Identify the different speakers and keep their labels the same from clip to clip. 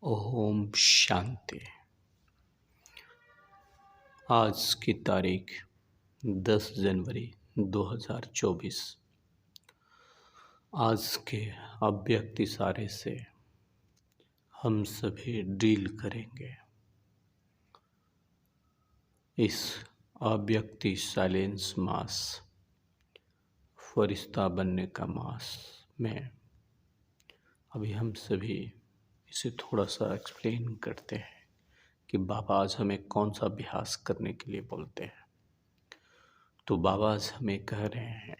Speaker 1: ओम शांति। आज की तारीख 10 जनवरी 2024। आज के अव्यक्त इशारे से हम सभी डील करेंगे। इस अव्यक्त साइलेंस मास, फरिश्ता बनने का मास में अभी हम सभी इसे थोड़ा सा एक्सप्लेन करते हैं कि बाबा आज हमें कौन सा अभ्यास करने के लिए बोलते हैं। तो बाबा आज हमें कह रहे हैं,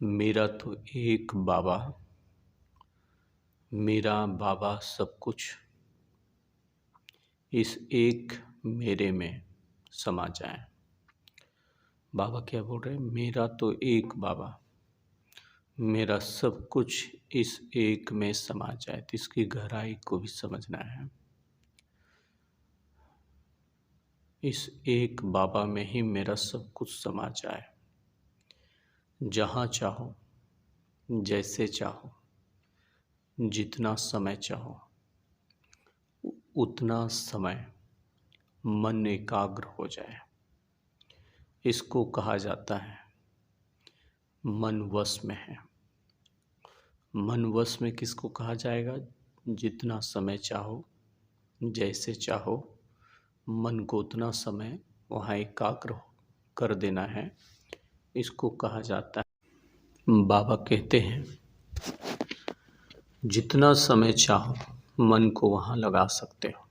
Speaker 1: मेरा तो एक बाबा, मेरा बाबा सब कुछ इस एक मेरे में समा जाए। बाबा क्या बोल रहे हैं? मेरा तो एक बाबा, मेरा सब कुछ इस एक में समा जाए। तो इसकी गहराई को भी समझना है। इस एक बाबा में ही मेरा सब कुछ समा जाए। जहाँ चाहो, जैसे चाहो, जितना समय चाहो, उतना समय मन एकाग्र हो जाए। इसको कहा जाता है मन वश में है। मन वश में किसको कहा जाएगा? जितना समय चाहो, जैसे चाहो, मन को उतना समय वहाँ एकाग्र कर देना है। इसको कहा जाता है, बाबा कहते हैं जितना समय चाहो मन को वहाँ लगा सकते हो।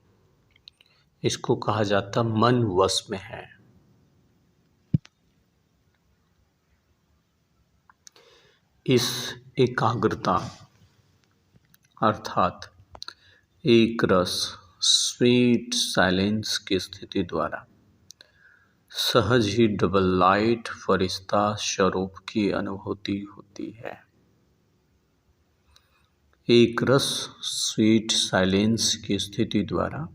Speaker 1: इसको कहा जाता मन वश में है। इस एकाग्रता अर्थात एक रस स्वीट साइलेंस की स्थिति द्वारा सहज ही डबल लाइट फरिश्ता स्वरूप की अनुभूति होती है। एक रस स्वीट साइलेंस की स्थिति द्वारा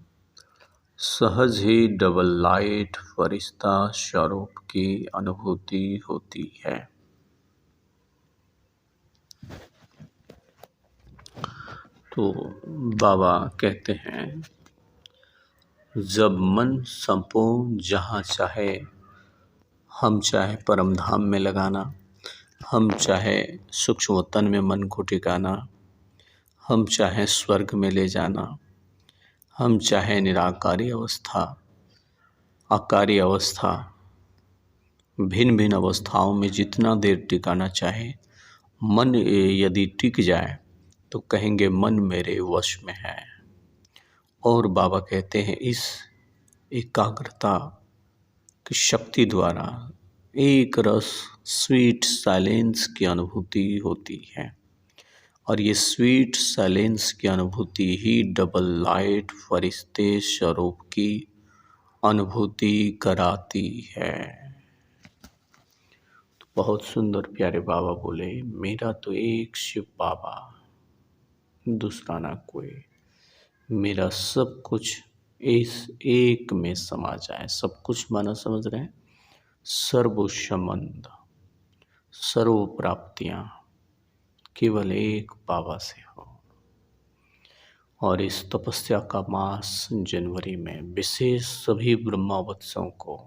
Speaker 1: सहज ही डबल लाइट फरिश्ता स्वरूप की अनुभूति होती है। तो बाबा कहते हैं, जब मन संपूर्ण जहाँ चाहे, हम चाहे परम धाम में लगाना, हम चाहे सूक्ष्म तन में मन को टिकाना, हम चाहे स्वर्ग में ले जाना, हम चाहे निराकारी अवस्था, आकारी अवस्था, भिन्न भिन्न अवस्थाओं में जितना देर टिकाना चाहे, मन यदि टिक जाए तो कहेंगे मन मेरे वश में है। और बाबा कहते हैं इस एकाग्रता की शक्ति द्वारा एक रस स्वीट साइलेंस की अनुभूति होती है। और ये स्वीट साइलेंस की अनुभूति ही डबल लाइट फरिश्ते स्वरूप की अनुभूति कराती है। तो बहुत सुंदर प्यारे बाबा बोले, मेरा तो एक शिव बाबा, दूसरा ना कोई। मेरा सब कुछ इस एक में समा जाए। सब कुछ माना समझ रहे हैं? सर्व संबंध, सर्व प्राप्तियां केवल एक बाबा से हो। और इस तपस्या का मास जनवरी में विशेष सभी ब्रह्मावत्सों को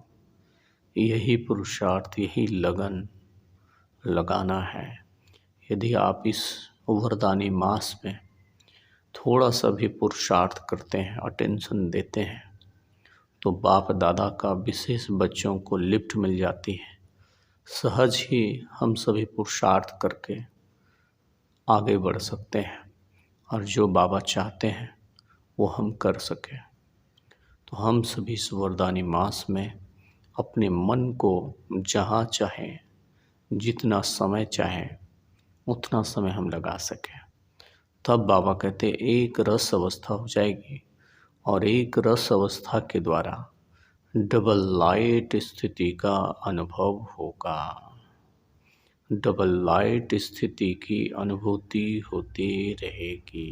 Speaker 1: यही पुरुषार्थ, यही लगन लगाना है। यदि आप इस वरदानी मास में थोड़ा सा भी पुरुषार्थ करते हैं, अटेंशन देते हैं, तो बाप दादा का विशेष बच्चों को लिफ्ट मिल जाती है। सहज ही हम सभी पुरुषार्थ करके आगे बढ़ सकते हैं और जो बाबा चाहते हैं वो हम कर सकें। तो हम सभी इस वरदानी मास में अपने मन को जहाँ चाहे, जितना समय चाहे, उतना समय हम लगा सकें। तब बाबा कहते एक रस अवस्था हो जाएगी और एक रस अवस्था के द्वारा डबल लाइट स्थिति का अनुभव होगा। डबल लाइट स्थिति की अनुभूति होती रहेगी।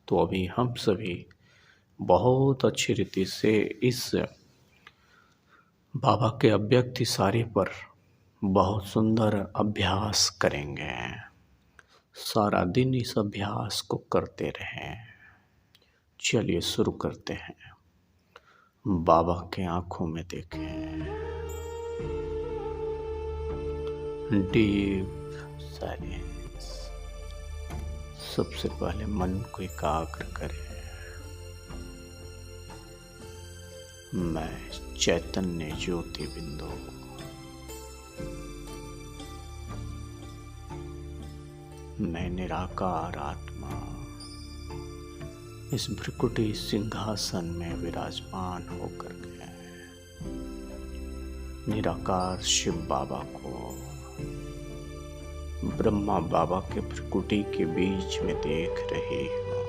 Speaker 1: तो अभी हम सभी बहुत अच्छी रीति से इस बाबा के अव्यक्त इशारे पर बहुत सुंदर अभ्यास करेंगे। सारा दिन इस अभ्यास को करते रहें। चलिए शुरू करते हैं। बाबा के आंखों में देखें। Deep silence. सबसे पहले मन को एकाग्र करें। मैं चैतन्य ज्योति बिंदु मैं निराकार आत्मा इस भ्रिकुटी सिंहासन में विराजमान होकर के निराकार शिव बाबा को ब्रह्मा बाबा के भ्रिकुटी के बीच में देख रही हूँ।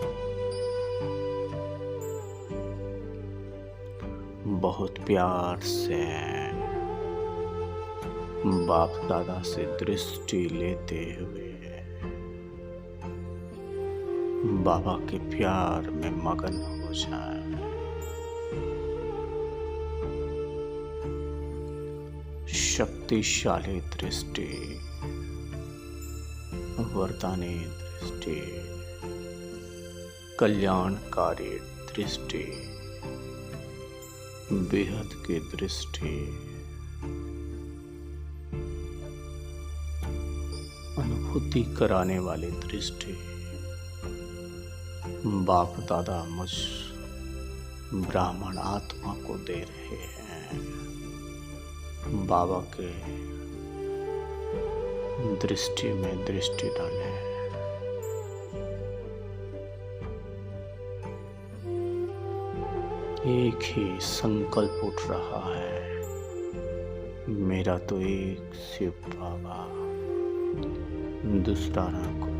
Speaker 1: बहुत प्यार से बाप दादा से दृष्टि लेते हुए बाबा के प्यार में मगन हो जाए। शक्तिशाली दृष्टि, वरदानी दृष्टि, कल्याणकारी दृष्टि, बेहद की दृष्टि, अनुभूति कराने वाली दृष्टि बाप दादा मुझ ब्राह्मण आत्मा को दे रहे हैं। बाबा के दृष्टि में दृष्टि डालें। एक ही संकल्प उठ रहा है, मेरा तो एक शिव बाबा, दूसरा ना कोई।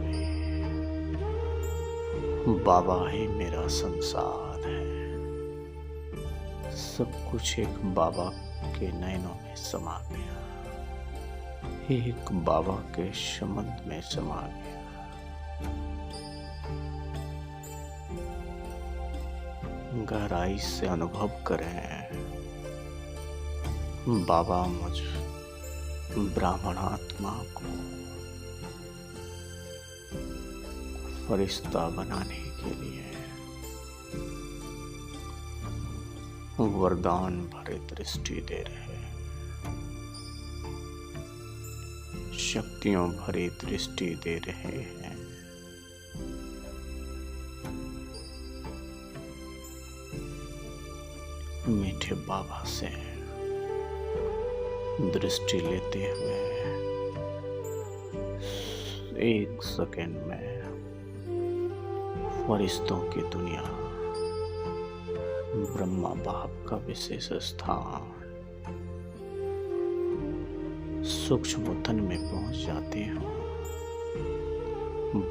Speaker 1: बाबा ही मेरा संसार है। सब कुछ एक बाबा के नयनों में समा गया, एक बाबा के संबंध में समा गया। गहराई से अनुभव करें, बाबा मुझ ब्राह्मण आत्मा को फरिश्ता बनाने के लिए वरदान भरे दृष्टि दे रहे हैं, शक्तियों भरी दृष्टि दे रहे हैं। मीठे बाबा से दृष्टि लेते हुए एक सेकंड में फरिश्तों की दुनिया, ब्रह्मा बाप का विशेष स्थान, सूक्ष्म तन में पहुंच जाते हो।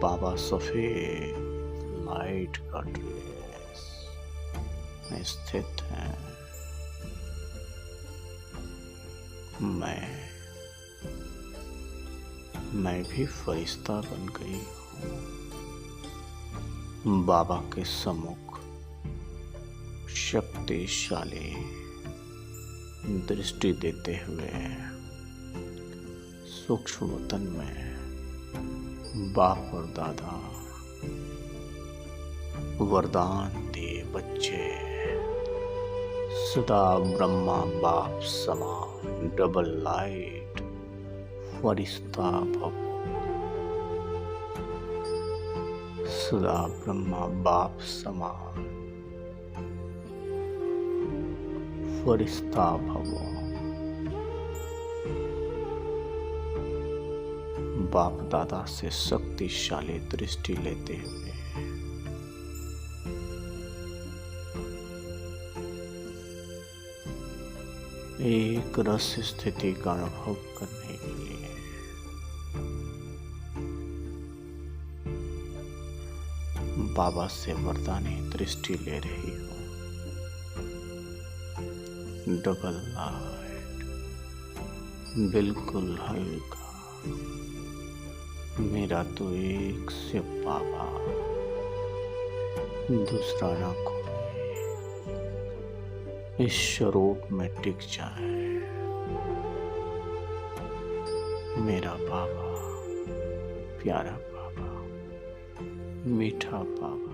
Speaker 1: बाबा सफेद लाइट का ड्रेस में स्थित है। मैं भी फरिश्ता बन गई हूँ। बाबा के सम्मुख शक्तिशाली दृष्टि देते हुए सूक्ष्म वतन में बाप और दादा वरदान दे बच्चे सदा ब्रह्मा बाप समान डबल लाइट फरिश्ता भव। सदा ब्रह्मा बाप समान फरिश्ता भवो। बाप दादा से शक्तिशाली दृष्टि लेते हुए एक रस स्थिति का अनुभव करने के लिए बाबा से वरदानी दृष्टि ले रही हूँ। डबल लाइट, बिल्कुल हल्का। मेरा तो एक शिव बाबा, दूसरा ना कोई। इस स्वरूप में टिक जाए मेरा बाबा, प्यारा बाबा। मीठा बाबा।